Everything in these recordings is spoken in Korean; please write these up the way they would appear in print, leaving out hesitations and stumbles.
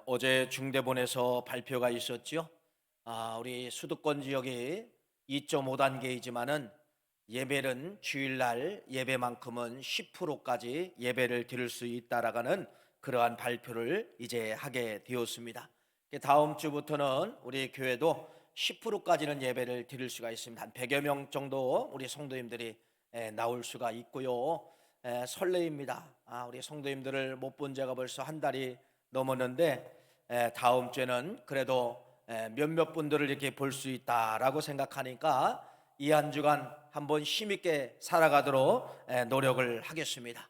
어제 중대본에서 발표가 있었죠. 우리 수도권 지역이 2.5단계이지만은 예배는 주일날 예배만큼은 10%까지 예배를 드릴 수 있다라는 그러한 발표를 이제 하게 되었습니다. 다음 주부터는 우리 교회도 10%까지는 예배를 드릴 수가 있습니다. 한 100여 명 정도 우리 성도님들이 나올 수가 있고요. 설레입니다. 우리 성도님들을 못 본 지가 벌써 한 달이 넘었는데 다음 주에는 그래도 몇몇 분들을 이렇게 볼 수 있다라고 생각하니까 이 한 주간 한번 힘있게 살아가도록 노력을 하겠습니다.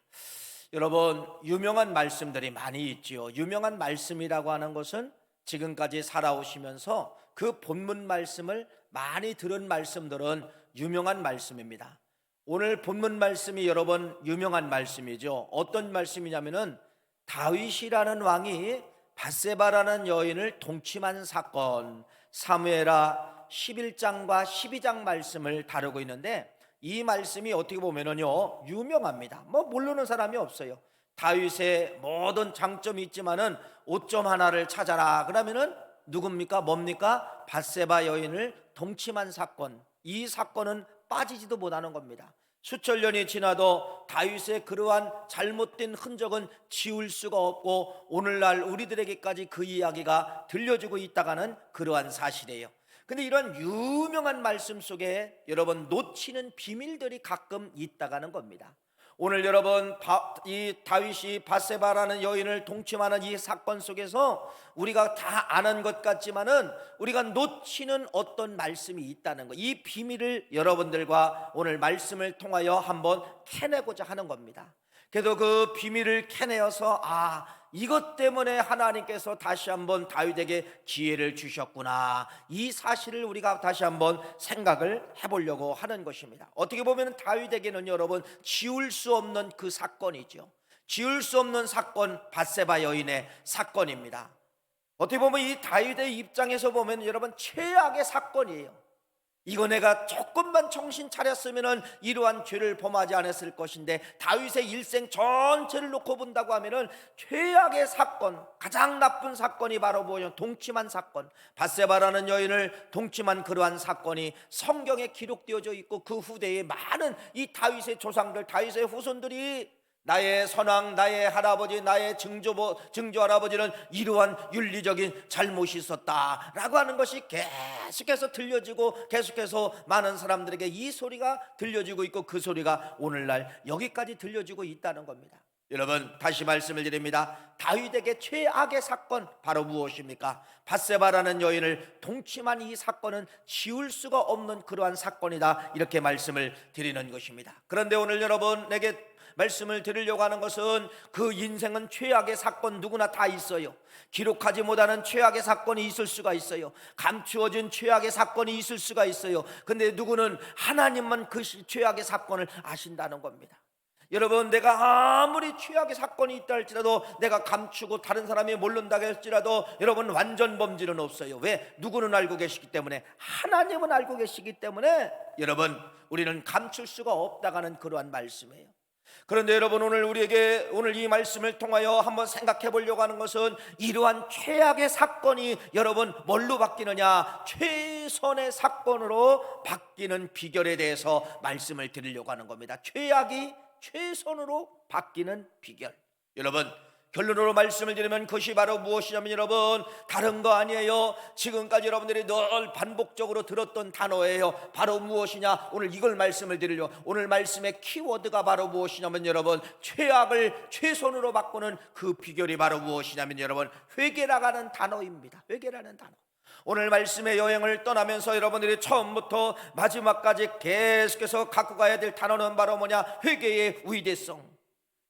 여러분, 유명한 말씀들이 많이 있지요. 유명한 말씀이라고 하는 것은 지금까지 살아오시면서 그 본문 말씀을 많이 들은 말씀들은 유명한 말씀입니다. 오늘 본문 말씀이 여러분 유명한 말씀이죠. 어떤 말씀이냐면은 다윗이라는 왕이 밧세바라는 여인을 동침한 사건, 사무엘하 11장과 12장 말씀을 다루고 있는데, 이 말씀이 어떻게 보면은요 유명합니다. 모르는 사람이 없어요. 다윗의 모든 장점이 있지만은 오점 하나를 찾아라 그러면은 누굽니까? 뭡니까? 밧세바 여인을 동침한 사건. 이 사건은 빠지지도 못하는 겁니다. 수천 년이 지나도 다윗의 그러한 잘못된 흔적은 지울 수가 없고 오늘날 우리들에게까지 그 이야기가 들려주고 있다가는 그러한 사실이에요. 근데 이런 유명한 말씀 속에 여러분 놓치는 비밀들이 가끔 있다가는 겁니다. 오늘 여러분 이 다윗이 밧세바라는 여인을 동침하는 이 사건 속에서 우리가 다 아는 것 같지만은 우리가 놓치는 어떤 말씀이 있다는 것, 이 비밀을 여러분들과 오늘 말씀을 통하여 한번 캐내고자 하는 겁니다. 그래도 그 비밀을 캐내어서 이것 때문에 하나님께서 다시 한번 다윗에게 기회를 주셨구나, 이 사실을 우리가 다시 한번 생각을 해보려고 하는 것입니다. 어떻게 보면 다윗에게는 여러분 지울 수 없는 그 사건이죠. 지울 수 없는 사건, 밧세바 여인의 사건입니다. 어떻게 보면 이 다윗의 입장에서 보면 여러분 최악의 사건이에요. 이거 내가 조금만 정신 차렸으면 이러한 죄를 범하지 않았을 것인데, 다윗의 일생 전체를 놓고 본다고 하면 최악의 사건, 가장 나쁜 사건이 바로 뭐냐? 동침한 사건, 밧세바라는 여인을 동침한 그러한 사건이 성경에 기록되어져 있고, 그 후대에 많은 이 다윗의 조상들, 다윗의 후손들이 나의 선왕, 나의 할아버지, 나의 증조 할아버지는 이러한 윤리적인 잘못이 있었다라고 하는 것이 계속해서 들려지고 계속해서 많은 사람들에게 이 소리가 들려지고 있고, 그 소리가 오늘날 여기까지 들려지고 있다는 겁니다. 여러분, 다시 말씀을 드립니다. 다윗에게 최악의 사건 바로 무엇입니까? 밧세바라는 여인을 동침한 이 사건은 지울 수가 없는 그러한 사건이다, 이렇게 말씀을 드리는 것입니다. 그런데 오늘 여러분에게 말씀을 드리려고 하는 것은, 그 인생은 최악의 사건 누구나 다 있어요. 기록하지 못하는 최악의 사건이 있을 수가 있어요. 감추어진 최악의 사건이 있을 수가 있어요. 근데 누구는 하나님만 그 최악의 사건을 아신다는 겁니다. 여러분, 내가 아무리 최악의 사건이 있다 할지라도, 내가 감추고 다른 사람이 모른다고 할지라도 여러분 완전 범죄는 없어요. 왜? 누구는 알고 계시기 때문에, 하나님은 알고 계시기 때문에 여러분 우리는 감출 수가 없다가는 그러한 말씀이에요. 그런데 여러분, 오늘 이 말씀을 통하여 한번 생각해 보려고 하는 것은, 이러한 최악의 사건이 여러분 뭘로 바뀌느냐? 최선의 사건으로 바뀌는 비결에 대해서 말씀을 드리려고 하는 겁니다. 최악이 최선으로 바뀌는 비결. 여러분, 결론으로 말씀을 드리면 그것이 바로 무엇이냐면 여러분, 다른 거 아니에요. 지금까지 여러분들이 늘 반복적으로 들었던 단어예요. 바로 무엇이냐? 오늘 이걸 말씀을 드리려고. 오늘 말씀의 키워드가 바로 무엇이냐면 여러분, 최악을 최선으로 바꾸는 그 비결이 바로 무엇이냐면 여러분, 회개라는 단어입니다. 회개라는 단어. 오늘 말씀의 여행을 떠나면서 여러분들이 처음부터 마지막까지 계속해서 갖고 가야 될 단어는 바로 뭐냐? 회개의 위대성.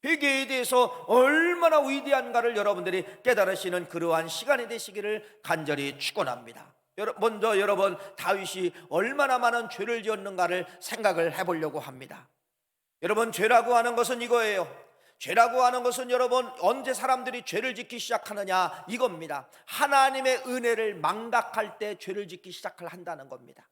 회개에 대해서 얼마나 위대한가를 여러분들이 깨달으시는 그러한 시간이 되시기를 간절히 축원합니다. 먼저 여러분, 다윗이 얼마나 많은 죄를 지었는가를 생각을 해보려고 합니다. 여러분, 죄라고 하는 것은 이거예요. 죄라고 하는 것은 여러분 언제 사람들이 죄를 짓기 시작하느냐, 이겁니다. 하나님의 은혜를 망각할 때 죄를 짓기 시작을 한다는 겁니다.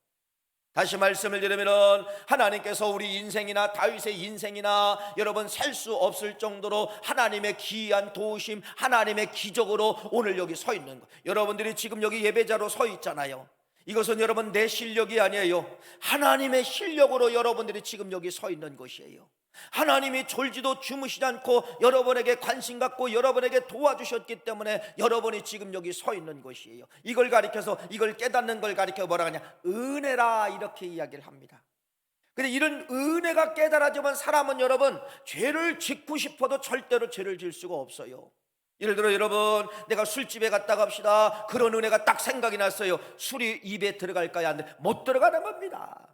다시 말씀을 드리면은 하나님께서 우리 인생이나 다윗의 인생이나 여러분 셀 수 없을 정도로 하나님의 기이한 도우심, 하나님의 기적으로 오늘 여기 서 있는 거. 여러분들이 지금 여기 예배자로 서 있잖아요. 이것은 여러분 내 실력이 아니에요. 하나님의 실력으로 여러분들이 지금 여기 서 있는 것이에요. 하나님이 졸지도 주무시지 않고 여러분에게 관심 갖고 여러분에게 도와주셨기 때문에 여러분이 지금 여기 서 있는 것이에요. 이걸 가리켜서, 이걸 깨닫는 걸 가리켜 뭐라 하냐, 은혜라, 이렇게 이야기를 합니다. 근데 이런 은혜가 깨달아지면 사람은 여러분 죄를 짓고 싶어도 절대로 죄를 질 수가 없어요. 예를 들어 여러분, 내가 술집에 갔다 갑시다. 그런 은혜가 딱 생각이 났어요. 술이 입에 들어갈까요? 안 돼? 못 들어가는 겁니다.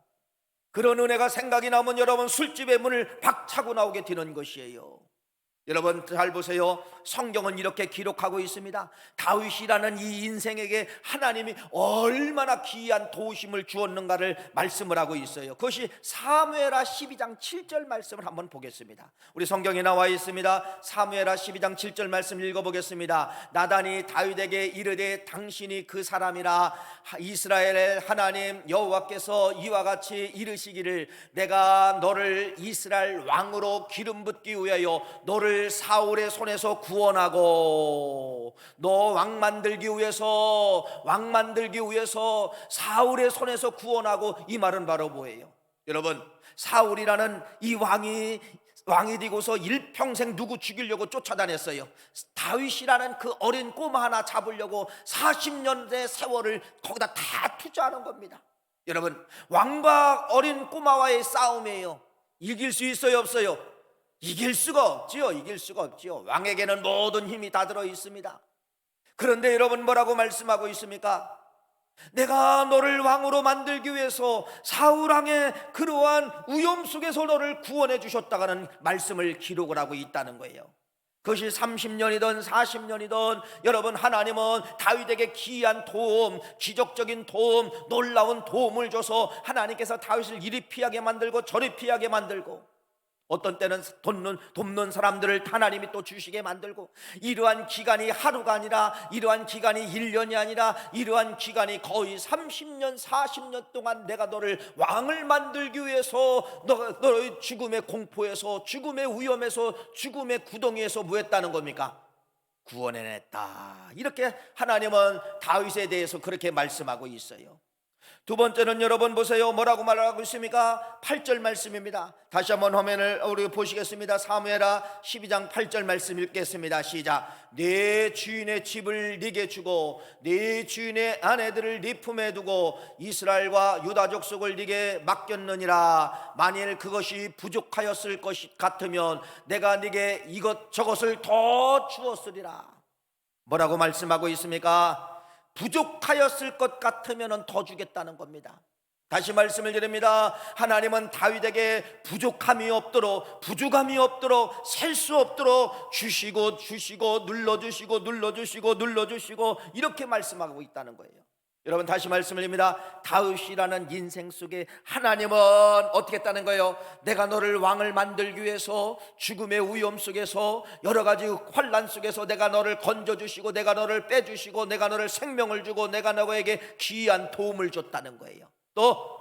그런 은혜가 생각이 나면 여러분 술집의 문을 박차고 나오게 되는 것이에요. 여러분 잘 보세요. 성경은 이렇게 기록하고 있습니다. 다윗이라는 이 인생에게 하나님이 얼마나 귀한 도우심을 주었는가를 말씀을 하고 있어요. 그것이 사무엘하 12장 7절 말씀을 한번 보겠습니다. 우리 성경에 나와 있습니다. 사무엘하 12장 7절 말씀 읽어보겠습니다. 나단이 다윗에게 이르되 당신이 그 사람이라 이스라엘의 하나님 여호와께서 이와 같이 이르시기를 내가 너를 이스라엘 왕으로 기름 붓기 위하여 너를 사울의 손에서 구원하고 너 왕 만들기 위해서 사울의 손에서 구원하고, 이 말은 바로 뭐예요? 여러분, 사울이라는 이 왕이 되고서 일평생 누구 죽이려고 쫓아다녔어요. 다윗이라는 그 어린 꼬마 하나 잡으려고 40년의 세월을 거기다 다 투자하는 겁니다. 여러분, 왕과 어린 꼬마와의 싸움이에요. 이길 수 있어요, 없어요? 이길 수가 없지요. 왕에게는 모든 힘이 다 들어 있습니다. 그런데 여러분 뭐라고 말씀하고 있습니까? 내가 너를 왕으로 만들기 위해서 사울왕의 그러한 위험 속에서 너를 구원해 주셨다가는 말씀을 기록을 하고 있다는 거예요. 그것이 30년이든 40년이든 여러분, 하나님은 다윗에게 기이한 도움, 기적적인 도움, 놀라운 도움을 줘서 하나님께서 다윗을 이리 피하게 만들고 저리 피하게 만들고, 어떤 때는 돕는 사람들을 하나님이 또 주시게 만들고, 이러한 기간이 하루가 아니라, 이러한 기간이 1년이 아니라, 이러한 기간이 거의 30년 40년 동안 내가 너를 왕을 만들기 위해서 너의 죽음의 공포에서, 죽음의 위험에서, 죽음의 구덩이에서 뭐 했다는 겁니까? 구원해냈다. 이렇게 하나님은 다윗에 대해서 그렇게 말씀하고 있어요. 두 번째는 여러분 보세요. 뭐라고 말하고 있습니까? 8절 말씀입니다. 다시 한번 화면을 우리 보시겠습니다. 사무엘하 12장 8절 말씀 읽겠습니다. 시작. 네 주인의 집을 네게 주고 네 주인의 아내들을 네 품에 두고 이스라엘과 유다 족속을 네게 맡겼느니라. 만일 그것이 부족하였을 것 같으면 내가 네게 이것저것을 더 주었으리라. 뭐라고 말씀하고 있습니까? 부족하였을 것 같으면 더 주겠다는 겁니다. 다시 말씀을 드립니다. 하나님은 다윗에게 부족함이 없도록, 부족함이 없도록, 셀 수 없도록 주시고 눌러주시고 이렇게 말씀하고 있다는 거예요. 여러분 다시 말씀을 드립니다. 다윗이라는 인생 속에 하나님은 어떻게 했다는 거예요? 내가 너를 왕을 만들기 위해서 죽음의 위험 속에서, 여러 가지 환난 속에서 내가 너를 건져주시고, 내가 너를 빼주시고, 내가 너를 생명을 주고, 내가 너에게 귀한 도움을 줬다는 거예요. 또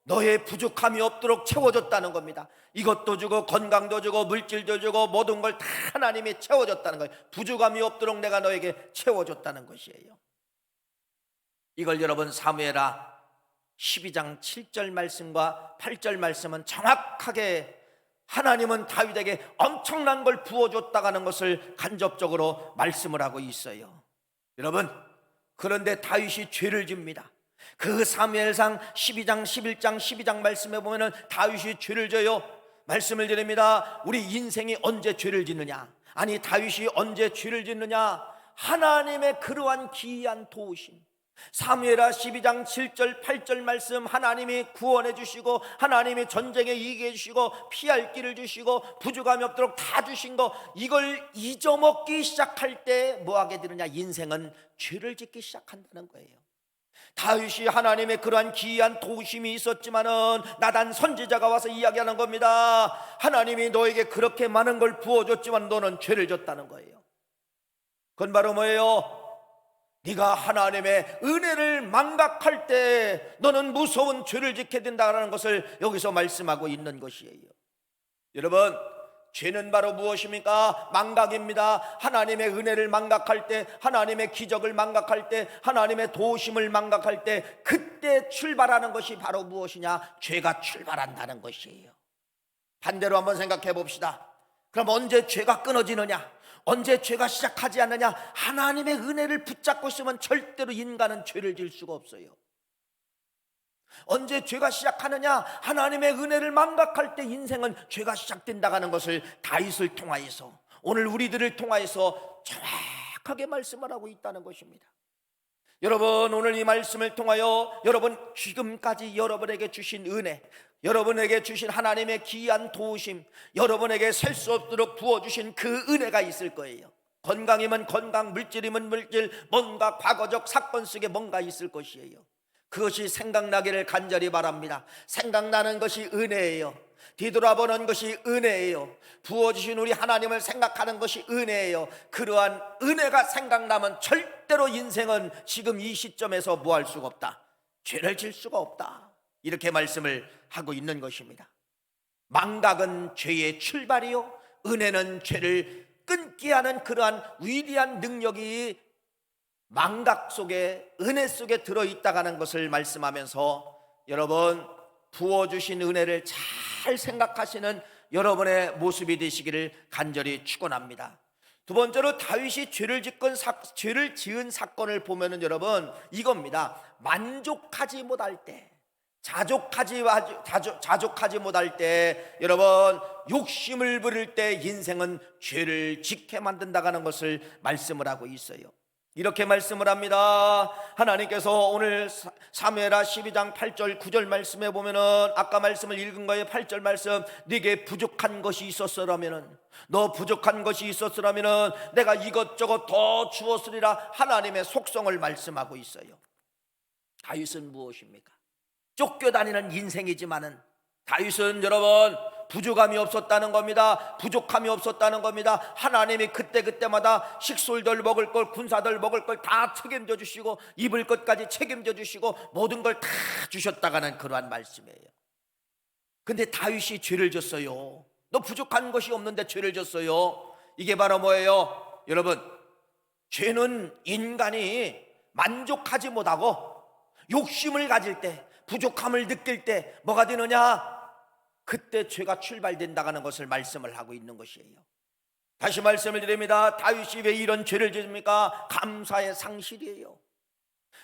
너의 부족함이 없도록 채워줬다는 겁니다. 이것도 주고 건강도 주고 물질도 주고 모든 걸 다 하나님이 채워줬다는 거예요. 부족함이 없도록 내가 너에게 채워줬다는 것이에요. 이걸 여러분 사무엘하 12장 7절 말씀과 8절 말씀은 정확하게 하나님은 다윗에게 엄청난 걸 부어줬다가는 것을 간접적으로 말씀을 하고 있어요. 여러분, 그런데 다윗이 죄를 집니다. 그 사무엘상 12장 11장 12장 말씀에 보면은 다윗이 죄를 져요. 말씀을 드립니다. 우리 인생이 언제 죄를 짓느냐? 아니, 다윗이 언제 죄를 짓느냐? 하나님의 그러한 기이한 도우심, 사무엘하 12장 7절 8절 말씀, 하나님이 구원해 주시고 하나님이 전쟁에 이기게 해주시고 피할 길을 주시고 부족함이 없도록 다 주신 거, 이걸 잊어먹기 시작할 때 뭐하게 되느냐? 인생은 죄를 짓기 시작한다는 거예요. 다윗이 하나님의 그러한 기이한 도우심이 있었지만은 나단 선지자가 와서 이야기하는 겁니다. 하나님이 너에게 그렇게 많은 걸 부어줬지만 너는 죄를 졌다는 거예요. 그건 바로 뭐예요? 네가 하나님의 은혜를 망각할 때 너는 무서운 죄를 짓게 된다는 것을 여기서 말씀하고 있는 것이에요. 여러분, 죄는 바로 무엇입니까? 망각입니다. 하나님의 은혜를 망각할 때, 하나님의 기적을 망각할 때, 하나님의 도우심을 망각할 때, 그때 출발하는 것이 바로 무엇이냐? 죄가 출발한다는 것이에요. 반대로 한번 생각해 봅시다. 그럼 언제 죄가 끊어지느냐? 언제 죄가 시작하지 않느냐? 하나님의 은혜를 붙잡고 있으면 절대로 인간은 죄를 지을 수가 없어요. 언제 죄가 시작하느냐? 하나님의 은혜를 망각할 때 인생은 죄가 시작된다는 것을 다윗을 통하여서, 오늘 우리들을 통하여서 정확하게 말씀을 하고 있다는 것입니다. 여러분, 오늘 이 말씀을 통하여 여러분 지금까지 여러분에게 주신 은혜, 여러분에게 주신 하나님의 귀한 도우심, 여러분에게 셀 수 없도록 부어주신 그 은혜가 있을 거예요. 건강이면 건강, 물질이면 물질, 뭔가 과거적 사건 속에 뭔가 있을 것이에요. 그것이 생각나기를 간절히 바랍니다. 생각나는 것이 은혜예요. 뒤돌아보는 것이 은혜예요. 부어주신 우리 하나님을 생각하는 것이 은혜예요. 그러한 은혜가 생각나면 절대로 인생은 지금 이 시점에서 뭐 할 수가 없다, 죄를 질 수가 없다, 이렇게 말씀을 하고 있는 것입니다. 망각은 죄의 출발이요, 은혜는 죄를 끊게 하는 그러한 위대한 능력이 망각 속에, 은혜 속에 들어있다는 것을 말씀하면서, 여러분 부어주신 은혜를 잘 생각하시는 여러분의 모습이 되시기를 간절히 축원합니다. 두 번째로 다윗이 죄를 지은 사건을 보면은 여러분 이겁니다. 만족하지 못할 때, 자족하지 못할 때, 여러분 욕심을 부릴 때 인생은 죄를 짓게 만든다는 것을 말씀을 하고 있어요. 이렇게 말씀을 합니다. 하나님께서 오늘 사무엘하 12장 8절 9절 말씀에 보면은, 아까 말씀을 읽은 거에 8절 말씀, 네게 부족한 것이 있었으라면은, 너 부족한 것이 있었으라면은 내가 이것저것 더 주었으리라, 하나님의 속성을 말씀하고 있어요. 다윗은 무엇입니까? 쫓겨다니는 인생이지만은 다윗은 여러분 부족함이 없었다는 겁니다. 부족함이 없었다는 겁니다. 하나님이 그때마다 식솔들 먹을 걸, 군사들 먹을 걸 다 책임져 주시고, 입을 것까지 책임져 주시고, 모든 걸 다 주셨다가는 그러한 말씀이에요. 근데 다윗이 죄를 졌어요. 너 부족한 것이 없는데 죄를 졌어요. 이게 바로 뭐예요? 여러분, 죄는 인간이 만족하지 못하고 욕심을 가질 때, 부족함을 느낄 때 뭐가 되느냐? 그때 죄가 출발된다는 것을 말씀을 하고 있는 것이에요. 다시 말씀을 드립니다. 다윗이 왜 이런 죄를 짓습니까? 감사의 상실이에요.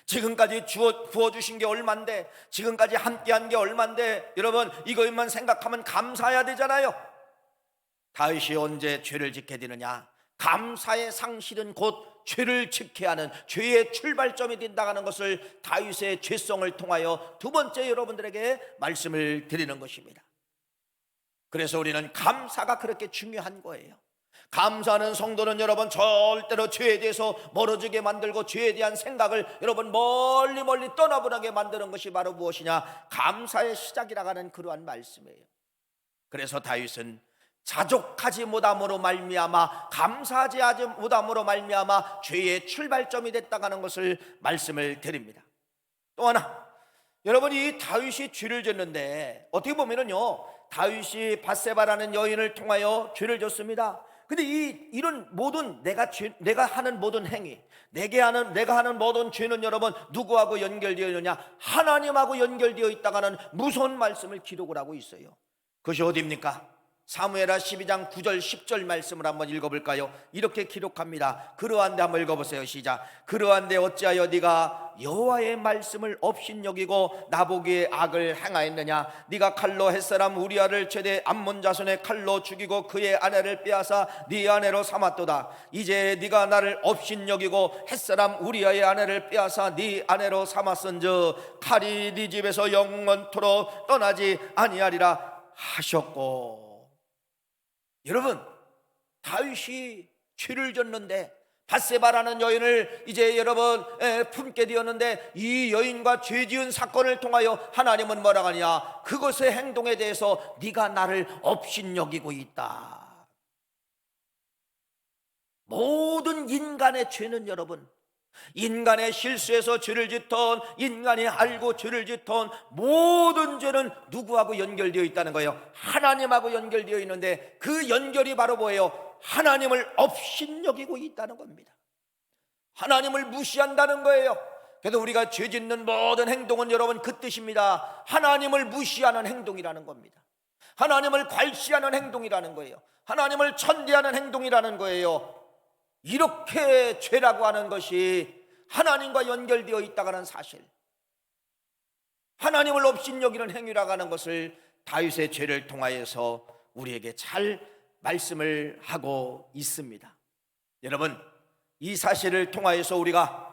지금까지 부어주신 게 얼만데, 지금까지 함께한 게 얼만데, 여러분 이것만 생각하면 감사해야 되잖아요. 다윗이 언제 죄를 짓게 되느냐? 감사의 상실은 곧 죄를 짓게 하는, 죄의 출발점이 된다는 것을 다윗의 죄성을 통하여 두 번째 여러분들에게 말씀을 드리는 것입니다. 그래서 우리는 감사가 그렇게 중요한 거예요. 감사하는 성도는 여러분 절대로 죄에 대해서 멀어지게 만들고, 죄에 대한 생각을 여러분 멀리 떠나보게 만드는 것이 바로 무엇이냐? 감사의 시작이라고 하는 그러한 말씀이에요. 그래서 다윗은 자족하지 못함으로 말미암아, 감사하지 못함으로 말미암아 죄의 출발점이 됐다는 것을 말씀을 드립니다. 또 하나, 여러분이 다윗이 죄를 졌는데, 어떻게 보면은요, 다윗이 밧세바라는 여인을 통하여 죄를 졌습니다. 근데 이런 모든 내가 하는 모든 행위, 내가 하는 모든 죄는 여러분 누구하고 연결되어 있느냐? 하나님하고 연결되어 있다가는 무서운 말씀을 기록을 하고 있어요. 그것이 어디입니까? 사무엘하 12장 9절 10절 말씀을 한번 읽어볼까요? 이렇게 기록합니다. 그러한데 한번 읽어보세요. 시작. 그러한데 어찌하여 네가 여호와의 말씀을 업신여기고 나보기에 악을 행하였느냐? 네가 칼로 햇사람 우리아를 최대 암몬 자손의 칼로 죽이고 그의 아내를 빼앗아 네 아내로 삼았도다. 이제 네가 나를 업신여기고 햇사람 우리아의 아내를 빼앗아 네 아내로 삼았은즉 칼이 네 집에서 영원토록 떠나지 아니하리라 하셨고. 여러분, 다윗이 죄를 졌는데, 밧세바라는 여인을 이제 여러분 품게 되었는데, 이 여인과 죄 지은 사건을 통하여 하나님은 뭐라고 하냐? 그것의 행동에 대해서 네가 나를 업신여기고 있다. 모든 인간의 죄는 여러분 인간의 실수에서 죄를 짓던, 인간이 알고 죄를 짓던 모든 죄는 누구하고 연결되어 있다는 거예요? 하나님하고 연결되어 있는데, 그 연결이 바로 뭐예요? 하나님을 업신여기고 있다는 겁니다. 하나님을 무시한다는 거예요. 그래서 우리가 죄 짓는 모든 행동은 여러분 그 뜻입니다. 하나님을 무시하는 행동이라는 겁니다. 하나님을 괄시하는 행동이라는 거예요. 하나님을 천대하는 행동이라는 거예요. 이렇게 죄라고 하는 것이 하나님과 연결되어 있다는 사실, 하나님을 업신여기는 행위라고 하는 것을 다윗의 죄를 통하여서 우리에게 잘 말씀을 하고 있습니다. 여러분, 이 사실을 통하여서 우리가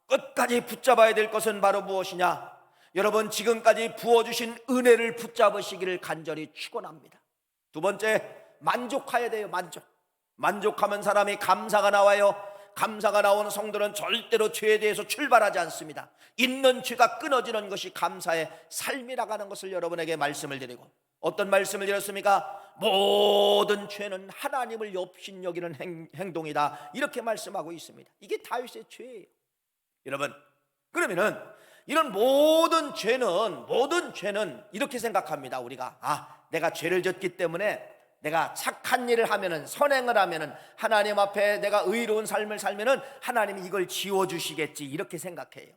끝까지 붙잡아야 될 것은 바로 무엇이냐? 여러분, 지금까지 부어주신 은혜를 붙잡으시기를 간절히 축원합니다. 두 번째, 만족해야 돼요. 만족하면 사람이 감사가 나와요. 감사가 나오는 성도는 절대로 죄에 대해서 출발하지 않습니다. 있는 죄가 끊어지는 것이 감사의 삶이라고 하는 것을 여러분에게 말씀을 드리고, 어떤 말씀을 드렸습니까? 모든 죄는 하나님을 업신여기는 행동이다, 이렇게 말씀하고 있습니다. 이게 다윗의 죄예요. 여러분, 그러면은 이런 모든 죄는 이렇게 생각합니다. 우리가 내가 죄를 졌기 때문에, 내가 착한 일을 하면은, 선행을 하면은, 하나님 앞에 내가 의로운 삶을 살면은 하나님이 이걸 지워주시겠지, 이렇게 생각해요.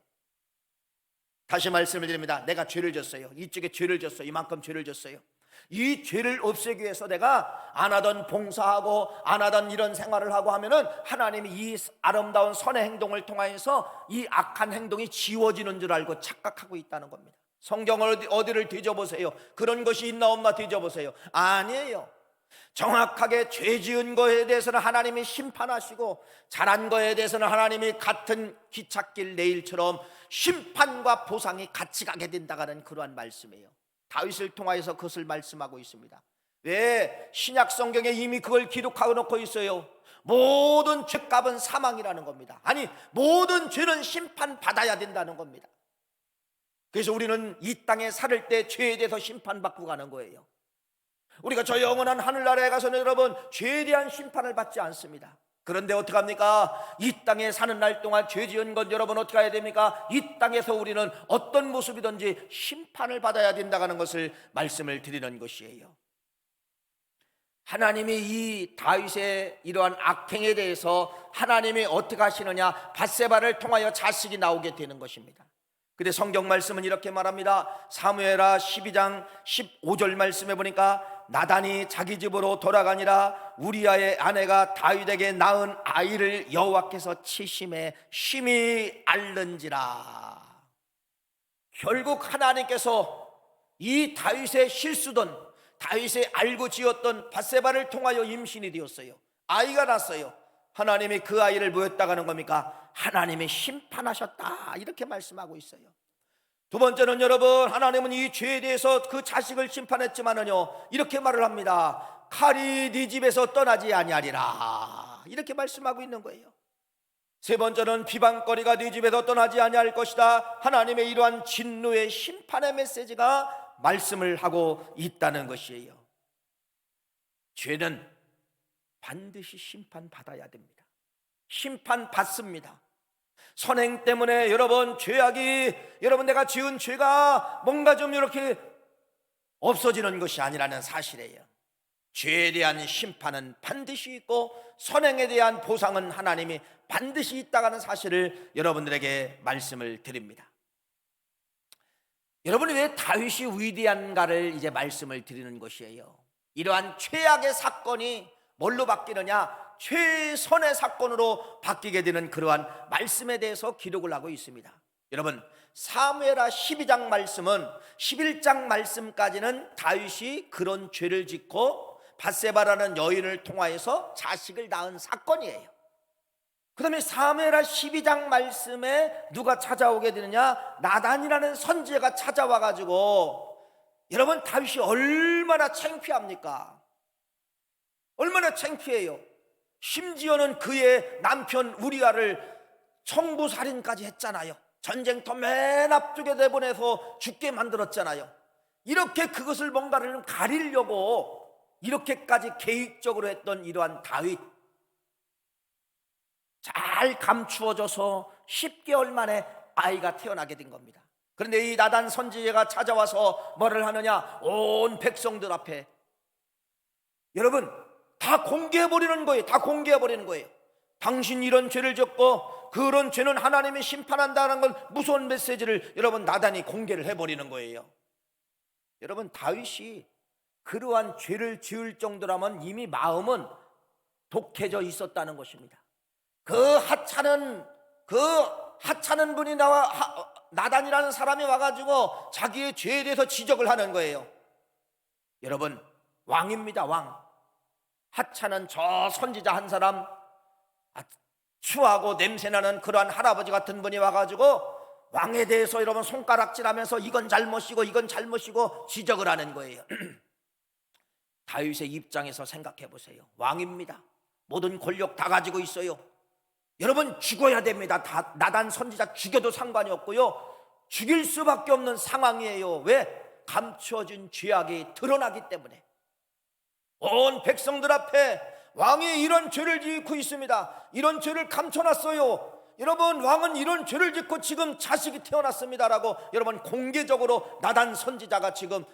다시 말씀을 드립니다. 내가 죄를 졌어요. 이쪽에 죄를 졌어요. 이만큼 죄를 졌어요. 이 죄를 없애기 위해서 내가 안 하던 봉사하고 안 하던 이런 생활을 하고 하면은 하나님이 이 아름다운 선의 행동을 통하여서 이 악한 행동이 지워지는 줄 알고 착각하고 있다는 겁니다. 성경을 어디를 뒤져보세요. 그런 것이 있나 없나 뒤져보세요. 아니에요. 정확하게 죄 지은 거에 대해서는 하나님이 심판하시고, 잘한 거에 대해서는 하나님이 같은 기찻길 레일처럼 심판과 보상이 같이 가게 된다는 그러한 말씀이에요. 다윗을 통하여서 그것을 말씀하고 있습니다. 왜? 신약 성경에 이미 그걸 기록하고 놓고 있어요. 모든 죄값은 사망이라는 겁니다. 아니, 모든 죄는 심판받아야 된다는 겁니다. 그래서 우리는 이 땅에 살 때 죄에 대해서 심판받고 가는 거예요. 우리가 저 영원한 하늘나라에 가서는 여러분, 죄에 대한 심판을 받지 않습니다. 그런데 어떡합니까? 이 땅에 사는 날 동안 죄 지은 건 여러분 어떻게 해야 됩니까? 이 땅에서 우리는 어떤 모습이든지 심판을 받아야 된다는 것을 말씀을 드리는 것이에요. 하나님이 이 다윗의 이러한 악행에 대해서 하나님이 어떻게 하시느냐? 밧세바를 통하여 자식이 나오게 되는 것입니다. 근데 성경 말씀은 이렇게 말합니다. 사무엘하 12장 15절 말씀에 보니까, 나단이 자기 집으로 돌아가니라 우리아의 아내가 다윗에게 낳은 아이를 여호와께서 치심에 심히 앓는지라. 결국 하나님께서 이 다윗의 실수든 다윗의 알고 지었던 밧세바를 통하여 임신이 되었어요. 아이가 났어요. 하나님이 그 아이를 뭐였다고 하는 겁니까? 하나님이 심판하셨다, 이렇게 말씀하고 있어요. 두 번째는 여러분, 하나님은 이 죄에 대해서 그 자식을 심판했지만은요, 이렇게 말을 합니다. 칼이 네 집에서 떠나지 아니하리라, 이렇게 말씀하고 있는 거예요. 세 번째는 비방거리가 네 집에서 떠나지 아니할 것이다. 하나님의 이러한 진노의 심판의 메시지가 말씀을 하고 있다는 것이에요. 죄는 반드시 심판받아야 됩니다. 심판받습니다. 선행 때문에 여러분, 죄악이, 여러분 내가 지은 죄가 뭔가 좀 이렇게 없어지는 것이 아니라는 사실이에요. 죄에 대한 심판은 반드시 있고, 선행에 대한 보상은 하나님이 반드시 있다는 사실을 여러분들에게 말씀을 드립니다. 여러분이 왜 다윗이 위대한가를 이제 말씀을 드리는 것이에요. 이러한 최악의 사건이 뭘로 바뀌느냐? 최선의 사건으로 바뀌게 되는 그러한 말씀에 대해서 기록을 하고 있습니다. 여러분, 사무엘하 12장 말씀은 11장 말씀까지는 다윗이 그런 죄를 짓고 밧세바라는 여인을 통하여서 자식을 낳은 사건이에요. 그 다음에 사무엘하 12장 말씀에 누가 찾아오게 되느냐? 나단이라는 선지자가 찾아와가지고, 여러분 다윗이 얼마나 창피합니까? 얼마나 창피해요. 심지어는 그의 남편 우리아를 청부살인까지 했잖아요. 전쟁터 맨 앞쪽에 내보내서 죽게 만들었잖아요. 이렇게 그것을 뭔가를 가리려고 이렇게까지 계획적으로 했던 이러한 다윗, 잘 감추어져서 10개월 만에 아이가 태어나게 된 겁니다. 그런데 이 나단 선지자가 찾아와서 뭐를 하느냐? 온 백성들 앞에 여러분 다 공개해버리는 거예요. 다 공개해버리는 거예요. 당신 이런 죄를 졌고 그런 죄는 하나님이 심판한다는 건 무서운 메시지를 여러분 나단이 공개를 해버리는 거예요. 여러분 다윗이 그러한 죄를 지을 정도라면 이미 마음은 독해져 있었다는 것입니다. 그 하찮은 분이 나단이라는 사람이 와가지고 자기의 죄에 대해서 지적을 하는 거예요. 여러분 왕입니다. 왕. 하찮은 저 선지자 한 사람, 추하고 냄새나는 그러한 할아버지 같은 분이 와가지고 왕에 대해서 여러분 손가락질하면서 이건 잘못이고 이건 잘못이고 지적을 하는 거예요. 다윗의 입장에서 생각해 보세요. 왕입니다. 모든 권력 다 가지고 있어요. 여러분 죽어야 됩니다. 나단 선지자 죽여도 상관이 없고요, 죽일 수밖에 없는 상황이에요. 왜? 감추어진 죄악이 드러나기 때문에. 온 백성들 앞에 왕이 이런 죄를 짓고 있습니다. 이런 죄를 감춰놨어요. 여러분 왕은 이런 죄를 짓고 지금 자식이 태어났습니다라고 여러분 공개적으로 나단 선지자가 지금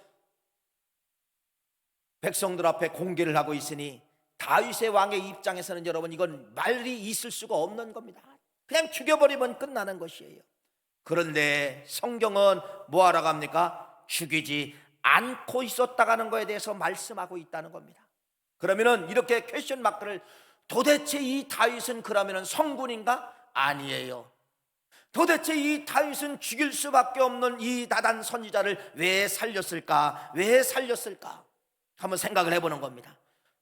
백성들 앞에 공개를 하고 있으니 다윗의 왕의 입장에서는 여러분 이건 말이 있을 수가 없는 겁니다. 그냥 죽여버리면 끝나는 것이에요. 그런데 성경은 뭐하라고 합니까? 죽이지 않고 있었다가는 거에 대해서 말씀하고 있다는 겁니다. 그러면은 이렇게 퀘스천 마크를, 도대체 이 다윗은 그러면은 성군인가? 아니에요. 도대체 이 다윗은 죽일 수밖에 없는 이 나단 선지자를 왜 살렸을까? 왜 살렸을까? 한번 생각을 해보는 겁니다.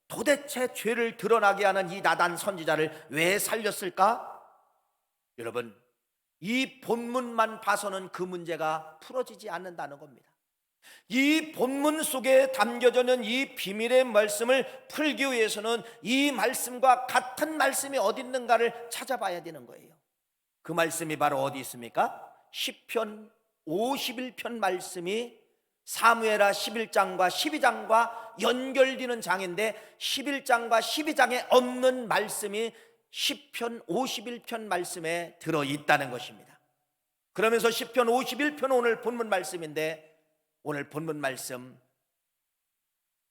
도대체 죄를 드러나게 하는 이 나단 선지자를 왜 살렸을까? 여러분 이 본문만 봐서는 그 문제가 풀어지지 않는다는 겁니다. 이 본문 속에 담겨져 있는 이 비밀의 말씀을 풀기 위해서는 이 말씀과 같은 말씀이 어디 있는가를 찾아봐야 되는 거예요. 그 말씀이 바로 어디 있습니까? 시편 51편 말씀이 사무엘하 11장과 12장과 연결되는 장인데 11장과 12장에 없는 말씀이 시편 51편 말씀에 들어있다는 것입니다. 그러면서 시편 51편 오늘 본문 말씀인데, 오늘 본문 말씀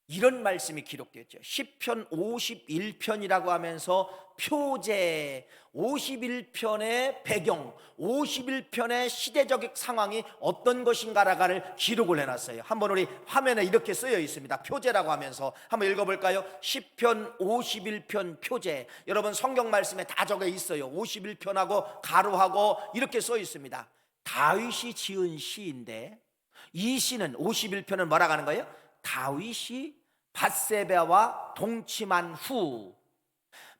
이런 말씀이 기록되었죠. 시편 51편이라고 하면서 표제, 51편의 배경, 51편의 시대적 상황이 어떤 것인가를 기록을 해놨어요. 한번 우리 화면에 이렇게 쓰여 있습니다. 표제라고 하면서 한번 읽어볼까요? 시편 51편 표제. 여러분 성경 말씀에 다 적혀 있어요. 51편하고 가로하고 이렇게 써 있습니다. 다윗이 지은 시인데 이 시는 51편은 뭐라고 하는 거예요? 다윗이 밧세바와 동침한 후,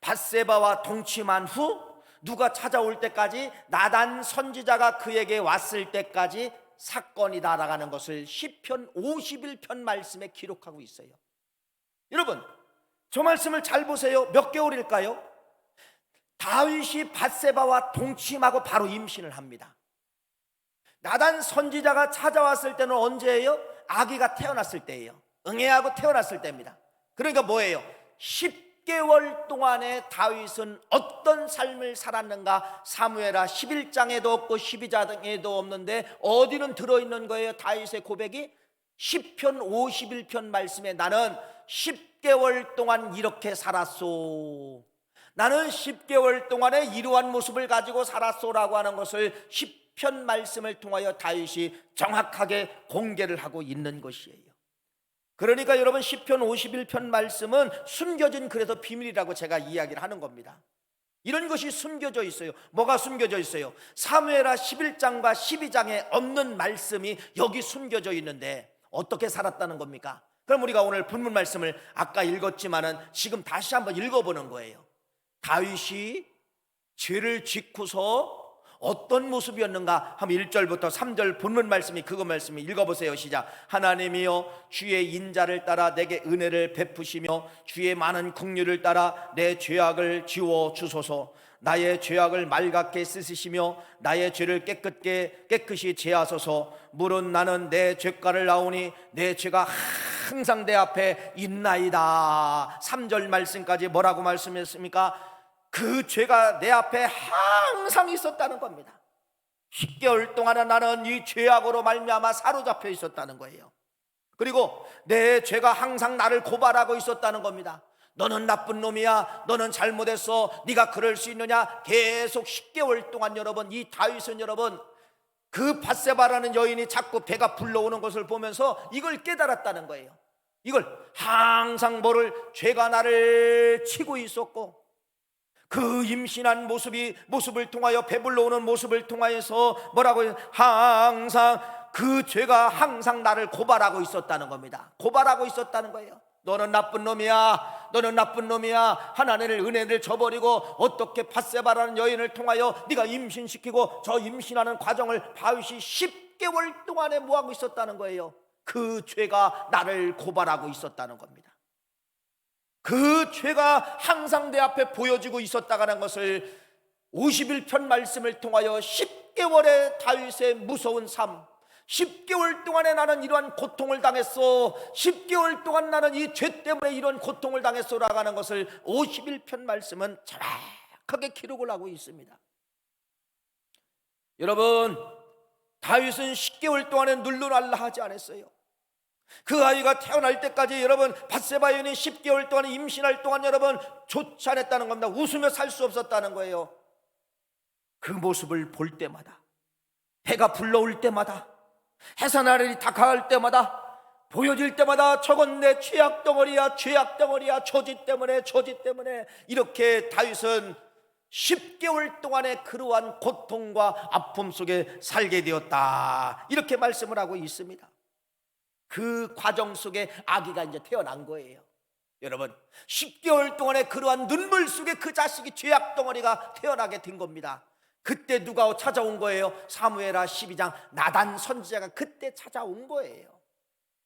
밧세바와 동침한 후 누가 찾아올 때까지, 나단 선지자가 그에게 왔을 때까지 사건이 날아가는 것을 시편 51편 말씀에 기록하고 있어요. 여러분 저 말씀을 잘 보세요. 몇 개월일까요? 다윗이 밧세바와 동침하고 바로 임신을 합니다. 나단 선지자가 찾아왔을 때는 언제예요? 아기가 태어났을 때예요. 응애하고 태어났을 때입니다. 그러니까 뭐예요? 10개월 동안에 다윗은 어떤 삶을 살았는가? 사무엘하 11장에도 없고 12장에도 없는데 어디는 들어있는 거예요? 다윗의 고백이 시편 51편 말씀에 나는 10개월 동안 이렇게 살았소, 나는 10개월 동안에 이러한 모습을 가지고 살았소라고 하는 것을 시편 말씀을 통하여 다윗이 정확하게 공개를 하고 있는 것이에요. 그러니까 여러분 시편 51편 말씀은 숨겨진, 그래서 비밀이라고 제가 이야기를 하는 겁니다. 이런 것이 숨겨져 있어요. 뭐가 숨겨져 있어요? 사무엘하 11장과 12장에 없는 말씀이 여기 숨겨져 있는데 어떻게 살았다는 겁니까? 그럼 우리가 오늘 본문 말씀을 아까 읽었지만은 지금 다시 한번 읽어보는 거예요. 다윗이 죄를 짓고서 어떤 모습이었는가? 한번 1절부터 3절 본문 말씀이 그거 말씀이 읽어보세요. 시작. 하나님이여 주의 인자를 따라 내게 은혜를 베푸시며 주의 많은 긍휼을 따라 내 죄악을 지워 주소서. 나의 죄악을 맑게 씻으시며 나의 죄를 깨끗이 제하소서. 물은 나는 내 죄가를 나오니 내 죄가 항상 내 앞에 있나이다. 3절 말씀까지 뭐라고 말씀했습니까? 그 죄가 내 앞에 항상 있었다는 겁니다. 10개월 동안은 나는 이 죄악으로 말미암아 사로잡혀 있었다는 거예요. 그리고 내 죄가 항상 나를 고발하고 있었다는 겁니다. 너는 나쁜 놈이야, 너는 잘못했어, 네가 그럴 수 있느냐. 계속 10개월 동안 여러분, 이 다윗은 여러분, 그 밧세바라는 여인이 자꾸 배가 불러오는 것을 보면서 이걸 깨달았다는 거예요. 이걸 항상 죄가 나를 치고 있었고, 그 임신한 모습을 통하여, 배불러 오는 모습을 통하여서 뭐라고 해요? 항상 그 죄가 항상 나를 고발하고 있었다는 겁니다. 고발하고 있었다는 거예요. 너는 나쁜 놈이야, 너는 나쁜 놈이야. 하나님의 은혜를 저버리고 어떻게 밧세바라는 여인을 통하여 네가 임신시키고, 저 임신하는 과정을 다윗이 10개월 동안에 뭐하고 있었다는 거예요? 그 죄가 나를 고발하고 있었다는 겁니다. 그 죄가 항상 내 앞에 보여지고 있었다는 것을 51편 말씀을 통하여 10개월의 다윗의 무서운 삶, 10개월 동안에 나는 이러한 고통을 당했어, 10개월 동안 나는 이 죄 때문에 이런 고통을 당했어라고 하는 것을 51편 말씀은 정확하게 기록을 하고 있습니다. 여러분, 다윗은 10개월 동안에 눌러날라 하지 않았어요. 그 아이가 태어날 때까지 여러분, 밧세바 여인이 10개월 동안 임신할 동안 여러분 쫓아냈다는 겁니다. 웃으며 살 수 없었다는 거예요. 그 모습을 볼 때마다, 배가 불러올 때마다, 해산날이 다가갈 때마다, 보여질 때마다 저건 내 죄악 덩어리야, 죄악 덩어리야, 조지 때문에 이렇게 다윗은 10개월 동안의 그러한 고통과 아픔 속에 살게 되었다, 이렇게 말씀을 하고 있습니다. 그 과정 속에 아기가 이제 태어난 거예요. 여러분, 10개월 동안의 그러한 눈물 속에 그 자식이 죄악 덩어리가 태어나게 된 겁니다. 그때 누가 찾아온 거예요? 사무엘하 12장 나단 선지자가 그때 찾아온 거예요.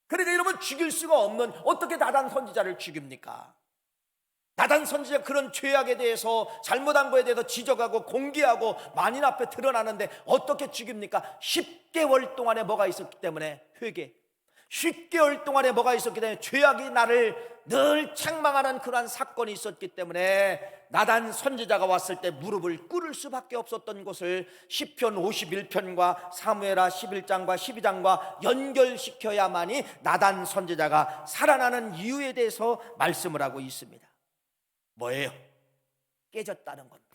그러니까 여러분, 죽일 수가 없는, 어떻게 나단 선지자를 죽입니까? 나단 선지자 그런 죄악에 대해서, 잘못한 거에 대해서 지적하고 공개하고 만인 앞에 드러나는데 어떻게 죽입니까? 10개월 동안에 뭐가 있었기 때문에? 회개. 10개월 동안에 뭐가 있었기 때문에? 죄악이 나를 늘 책망하는 그러한 사건이 있었기 때문에 나단 선지자가 왔을 때 무릎을 꿇을 수밖에 없었던 것을 시편 51편과 사무엘하 11장과 12장과 연결시켜야만이 나단 선지자가 살아나는 이유에 대해서 말씀을 하고 있습니다. 뭐예요? 깨졌다는 겁니다.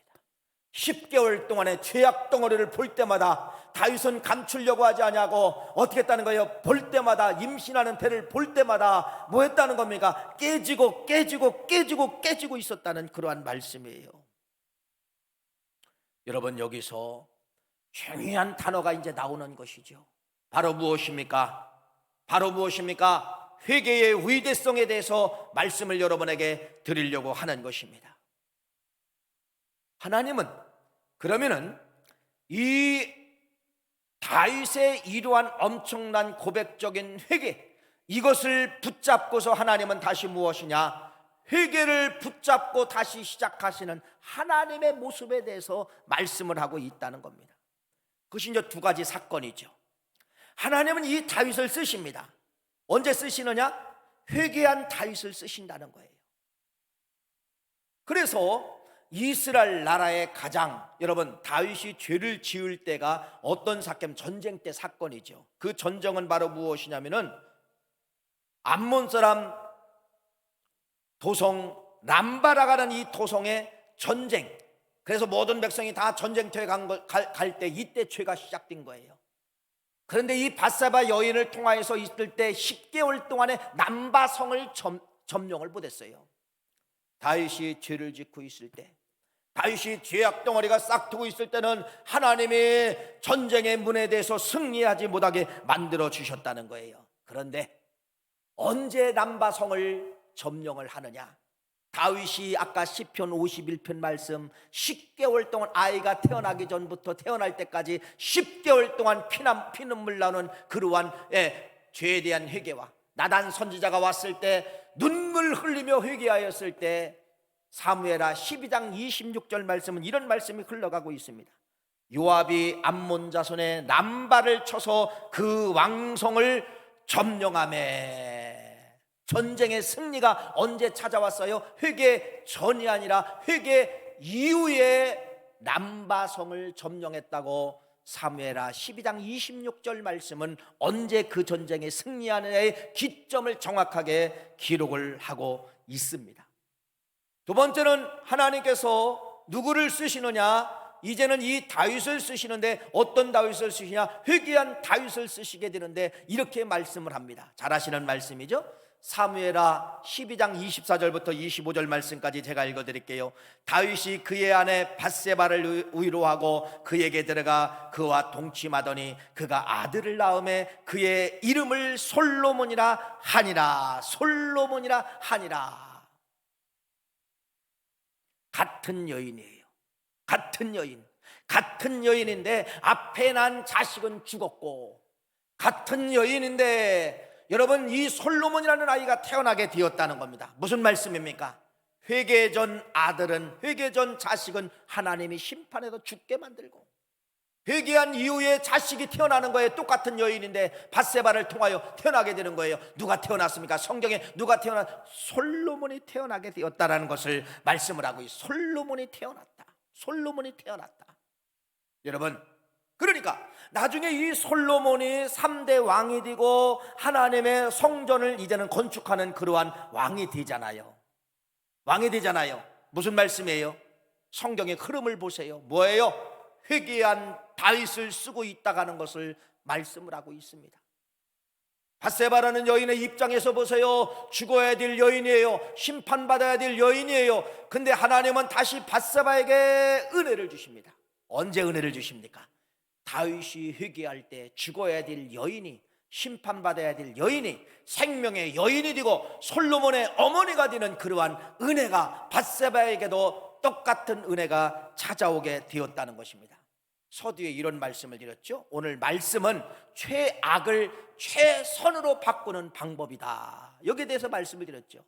10개월 동안의 죄악 덩어리를 볼 때마다 다윗은 감추려고 하지 않냐고 어떻게 했다는 거예요? 볼 때마다, 임신하는 배를 볼 때마다 뭐 했다는 겁니까? 깨지고 있었다는 그러한 말씀이에요. 여러분, 여기서 중요한 단어가 이제 나오는 것이죠. 바로 무엇입니까? 회개의 위대성에 대해서 말씀을 여러분에게 드리려고 하는 것입니다. 하나님은 그러면은 이 다윗의 이러한 엄청난 고백적인 회개, 이것을 붙잡고서 하나님은 다시 무엇이냐? 회개를 붙잡고 다시 시작하시는 하나님의 모습에 대해서 말씀을 하고 있다는 겁니다. 그것이 이제 두 가지 사건이죠. 하나님은 이 다윗을 쓰십니다. 언제 쓰시느냐? 회개한 다윗을 쓰신다는 거예요. 그래서 이스라엘 나라의 가장, 여러분, 다윗이 죄를 지을 때가 어떤 사건? 전쟁 때 사건이죠. 그 전쟁은 바로 무엇이냐면은 암몬 사람 도성 람바라가는 이 도성의 전쟁. 그래서 모든 백성이 다 전쟁터에 갈 때 이때 죄가 시작된 거예요. 그런데 이 밧세바 여인을 통하여서 있을 때 10개월 동안에 남바성을 점령을 못했어요. 다윗이 죄를 짓고 있을 때, 다윗이 죄악 덩어리가 싹트고 있을 때는 하나님이 전쟁의 문에 대해서 승리하지 못하게 만들어 주셨다는 거예요. 그런데 언제 남바성을 점령을 하느냐? 다윗이 아까 시편 51편 말씀 10개월 동안, 아이가 태어나기 전부터 태어날 때까지 10개월 동안 피눈물 나는 그러한 죄에 대한 회개와, 나단 선지자가 왔을 때 눈물 흘리며 회개하였을 때 사무엘하 12장 26절 말씀은 이런 말씀이 흘러가고 있습니다. 요압이 암몬 자손의 남바를 쳐서 그 왕성을 점령하매. 전쟁의 승리가 언제 찾아왔어요? 회개 전이 아니라 회개 이후에 남바성을 점령했다고 사무엘하 12장 26절 말씀은 언제 그 전쟁에 승리하느냐의 기점을 정확하게 기록을 하고 있습니다. 두 번째는 하나님께서 누구를 쓰시느냐? 이제는 이 다윗을 쓰시는데 어떤 다윗을 쓰시냐? 회개한 다윗을 쓰시게 되는데 이렇게 말씀을 합니다. 잘 아시는 말씀이죠. 사무엘하 12장 24절부터 25절 말씀까지 제가 읽어드릴게요. 다윗이 그의 아내 밧세바를 위로하고 그에게 들어가 그와 동침하더니 그가 아들을 낳음에 그의 이름을 솔로몬이라 하니라. 솔로몬이라 하니라. 같은 여인이에요. 같은 여인인데 앞에 난 자식은 죽었고, 같은 여인인데 여러분, 이 솔로몬이라는 아이가 태어나게 되었다는 겁니다. 무슨 말씀입니까? 회개 전 아들은, 회개 전 자식은 하나님이 심판해서 죽게 만들고, 회개한 이후에 자식이 태어나는 거예요. 똑같은 여인인데 밧세바를 통하여 태어나게 되는 거예요. 누가 태어났습니까? 성경에 누가 솔로몬이 태어나게 되었다라는 것을 말씀을 하고 있어요. 솔로몬이 태어났다. 여러분, 그러니까 나중에 이 솔로몬이 3대 왕이 되고 하나님의 성전을 이제는 건축하는 그러한 왕이 되잖아요. 무슨 말씀이에요? 성경의 흐름을 보세요. 뭐예요? 회개한 다윗을 쓰고 있다가는 것을 말씀을 하고 있습니다. 밧세바라는 여인의 입장에서 보세요. 죽어야 될 여인이에요. 심판받아야 될 여인이에요. 근데 하나님은 다시 밧세바에게 은혜를 주십니다. 언제 은혜를 주십니까? 다윗이 회개할 때 죽어야 될 여인이, 심판받아야 될 여인이 생명의 여인이 되고 솔로몬의 어머니가 되는 그러한 은혜가 밧세바에게도 똑같은 은혜가 찾아오게 되었다는 것입니다. 서두에 이런 말씀을 드렸죠. 오늘 말씀은 최악을 최선으로 바꾸는 방법이다. 여기에 대해서 말씀을 드렸죠.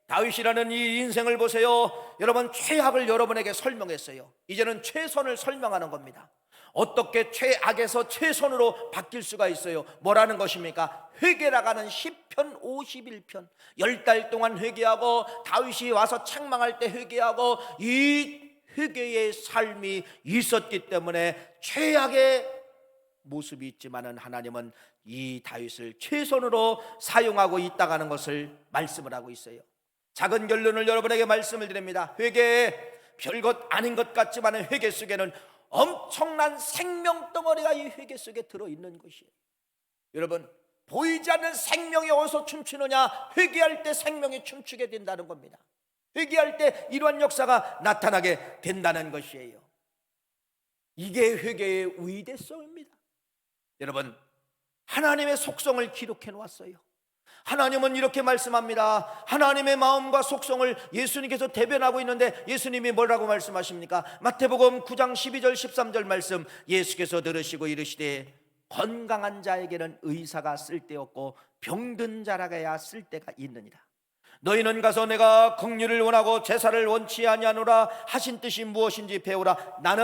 다윗이라는 이 인생을 보세요. 여러분, 최악을 여러분에게 설명했어요. 이제는 최선을 설명하는 겁니다. 어떻게 최악에서 최선으로 바뀔 수가 있어요? 뭐라는 것입니까? 회개라가는 시편 51편 10달 동안 회개하고, 다윗이 와서 책망할 때 회개하고, 이 회개의 삶이 있었기 때문에 최악의 모습이 있지만은 하나님은 이 다윗을 최선으로 사용하고 있다는 것을 말씀을 하고 있어요. 작은 결론을 여러분에게 말씀을 드립니다. 회개, 별것 아닌 것 같지만 회개 속에는 엄청난 생명덩어리가 이 회개 속에 들어있는 것이에요. 여러분, 보이지 않는 생명이 어디서 춤추느냐? 회개할 때 생명이 춤추게 된다는 겁니다. 회개할 때 이러한 역사가 나타나게 된다는 것이에요. 이게 회개의 위대성입니다. 여러분, 하나님의 속성을 기록해 놓았어요. 하나님은 이렇게 말씀합니다. 하나님의 마음과 속성을 예수님께서 대변하고 있는데 예수님이 뭐라고 말씀하십니까? 마태복음 9장 12절 13절 말씀, 예수께서 들으시고 이르시되 건강한 자에게는 의사가 쓸데없고 병든 자라게야 쓸데가 있느니라. 너희는 가서 내가 긍휼을 원하고 제사를 원치 아니하노라 하신 뜻이 무엇인지 배우라. 나는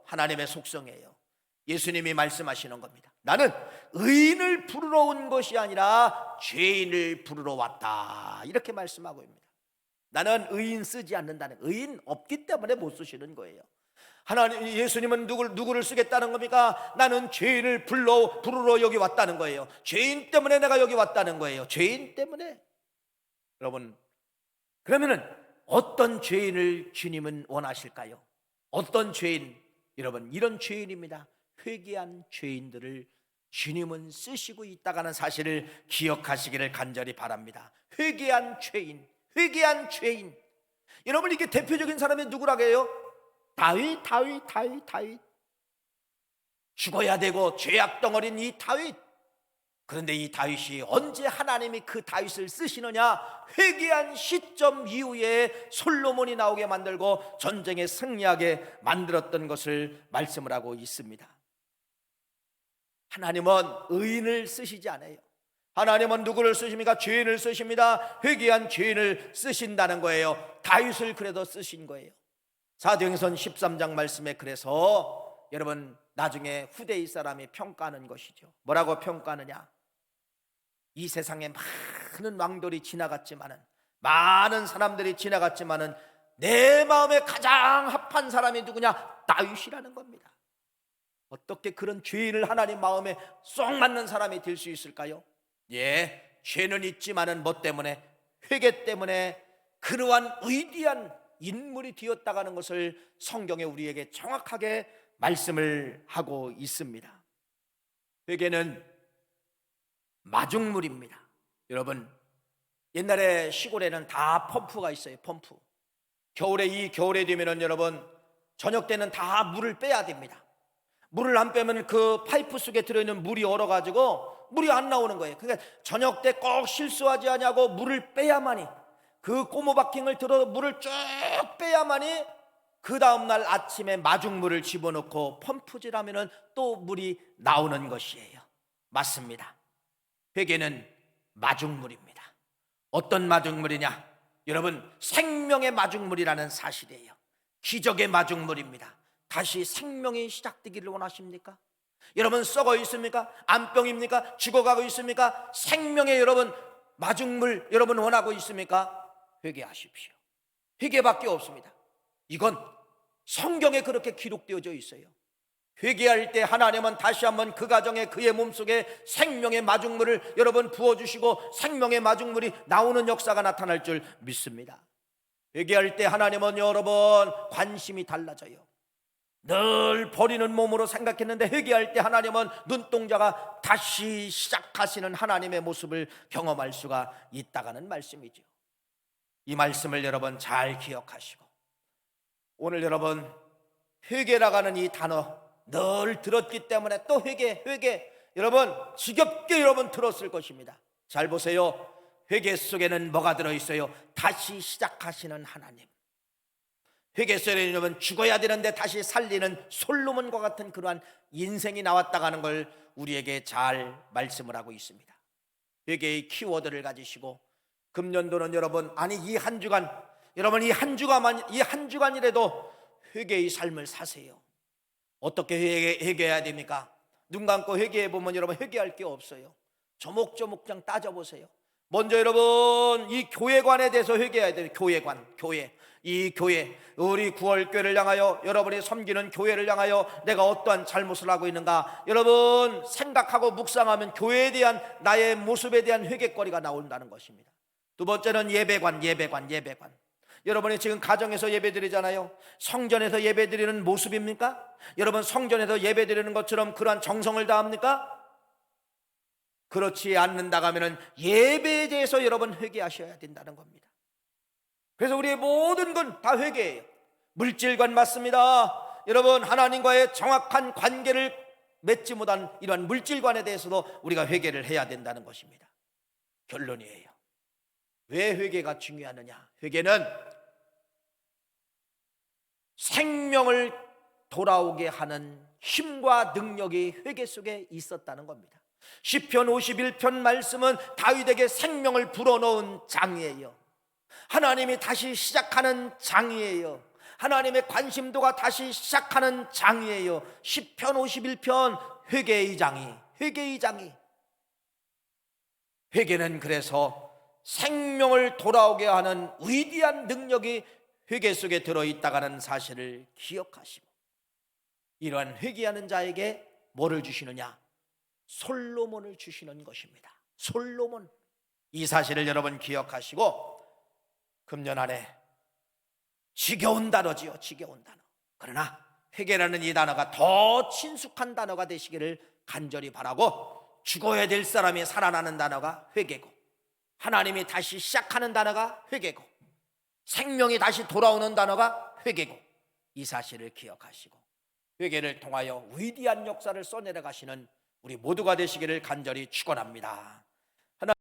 하나님의 속성이에요. 예수님이 말씀하시는 겁니다. 나는 의인을 부르러 온 것이 아니라 죄인을 부르러 왔다. 이렇게 말씀하고 있습니다. 나는 의인 쓰지 않는다는, 의인 없기 때문에 못 쓰시는 거예요. 하나님, 예수님은 누구를 쓰겠다는 겁니까? 나는 죄인을 부르러 여기 왔다는 거예요. 죄인 때문에 내가 여기 왔다는 거예요. 죄인 때문에. 여러분, 그러면은 어떤 죄인을 주님은 원하실까요? 어떤 죄인? 여러분, 이런 죄인입니다. 회개한 죄인들을 주님은 쓰시고 있다가는 사실을 기억하시기를 간절히 바랍니다. 회개한 죄인. 여러분, 이게 대표적인 사람이 누구라고 해요? 다윗. 죽어야 되고 죄악 덩어리인 이 다윗. 그런데 이 다윗이 언제 하나님이 그 다윗을 쓰시느냐? 회개한 시점 이후에 솔로몬이 나오게 만들고 전쟁에 승리하게 만들었던 것을 말씀을 하고 있습니다. 하나님은 의인을 쓰시지 않아요. 하나님은 누구를 쓰십니까? 죄인을 쓰십니다. 회개한 죄인을 쓰신다는 거예요. 다윗을 그래도 쓰신 거예요. 사도행전 13장 말씀에 그래서 여러분, 나중에 후대의 사람이 평가하는 것이죠. 뭐라고 평가하느냐? 이 세상에 많은 왕들이 지나갔지만은, 많은 사람들이 지나갔지만은 내 마음에 가장 합한 사람이 누구냐? 다윗이라는 겁니다. 어떻게 그런 죄인을 하나님 마음에 쏙 맞는 사람이 될 수 있을까요? 예, 죄는 있지만은 뭐 때문에? 회개 때문에 그러한 위대한 인물이 되었다가는 것을 성경에 우리에게 정확하게 말씀을 하고 있습니다. 회개는 마중물입니다. 여러분, 옛날에 시골에는 다 펌프가 있어요. 펌프. 이 겨울에 되면은 여러분, 저녁 때는 다 물을 빼야 됩니다. 물을 안 빼면 그 파이프 속에 들어있는 물이 얼어가지고 물이 안 나오는 거예요. 그러니까 저녁 때 꼭 실수하지 않냐고 물을 빼야만이, 그 고무바킹을 들어 물을 쭉 빼야만이 그 다음날 아침에 마중물을 집어넣고 펌프질하면 또 물이 나오는 것이에요. 맞습니다. 회개는 마중물입니다. 어떤 마중물이냐? 여러분, 생명의 마중물이라는 사실이에요. 기적의 마중물입니다. 다시 생명이 시작되기를 원하십니까? 여러분, 썩어 있습니까? 암병입니까? 죽어가고 있습니까? 생명의 여러분 마중물 여러분 원하고 있습니까? 회개하십시오. 회개밖에 없습니다. 이건 성경에 그렇게 기록되어져 있어요. 회개할 때 하나님은 다시 한번 그 가정에, 그의 몸속에 생명의 마중물을 여러분 부어주시고 생명의 마중물이 나오는 역사가 나타날 줄 믿습니다. 회개할 때 하나님은 여러분 관심이 달라져요. 늘 버리는 몸으로 생각했는데 회개할 때 하나님은 눈동자가 다시 시작하시는 하나님의 모습을 경험할 수가 있다가는 말씀이죠. 이 말씀을 여러분 잘 기억하시고, 오늘 여러분 회개라고 하는 이 단어 늘 들었기 때문에 또 회개 여러분 지겹게 여러분 들었을 것입니다. 잘 보세요. 회개 속에는 뭐가 들어있어요? 다시 시작하시는 하나님. 회개 속에는 여러분 죽어야 되는데 다시 살리는 솔로몬과 같은 그러한 인생이 나왔다고 하는 걸 우리에게 잘 말씀을 하고 있습니다. 회개의 키워드를 가지시고 금년도는 여러분, 아니 이 한 주간, 여러분 이 한 주간이라도 회개의 삶을 사세요. 어떻게 회개해야 됩니까? 눈 감고 회개해 보면 여러분 회개할 게 없어요. 조목조목 그냥 따져보세요. 먼저 여러분 이 교회관에 대해서 회개해야 돼요. 교회. 이 교회, 우리 구월교회를 향하여, 여러분이 섬기는 교회를 향하여 내가 어떠한 잘못을 하고 있는가, 여러분 생각하고 묵상하면 교회에 대한 나의 모습에 대한 회개거리가 나온다는 것입니다. 두 번째는 예배관. 여러분이 지금 가정에서 예배드리잖아요. 성전에서 예배드리는 모습입니까? 여러분 성전에서 예배드리는 것처럼 그러한 정성을 다합니까? 그렇지 않는다고 하면 예배에 대해서 여러분 회개하셔야 된다는 겁니다. 그래서 우리의 모든 건 다 회개예요. 물질관 맞습니다. 여러분 하나님과의 정확한 관계를 맺지 못한 이러한 물질관에 대해서도 우리가 회개를 해야 된다는 것입니다. 결론이에요. 왜 회개가 중요하느냐? 회개는 생명을 돌아오게 하는 힘과 능력이 회개 속에 있었다는 겁니다. 시편 51편 말씀은 다윗에게 생명을 불어넣은 장이에요. 하나님이 다시 시작하는 장이에요. 하나님의 관심도가 다시 시작하는 장이에요. 시편 51편 회개의 장이. 회개는 그래서 생명을 돌아오게 하는 위대한 능력이 회개 속에 들어있다가는 사실을 기억하시고, 이러한 회개하는 자에게 뭐를 주시느냐? 솔로몬을 주시는 것입니다. 솔로몬. 이 사실을 여러분 기억하시고, 금년 안에 지겨운 단어지요. 지겨운 단어. 그러나 회개라는 이 단어가 더 친숙한 단어가 되시기를 간절히 바라고, 죽어야 될 사람이 살아나는 단어가 회개고, 하나님이 다시 시작하는 단어가 회개고, 생명이 다시 돌아오는 단어가 회개고, 이 사실을 기억하시고 회개를 통하여 위대한 역사를 써내려 가시는 우리 모두가 되시기를 간절히 축원합니다.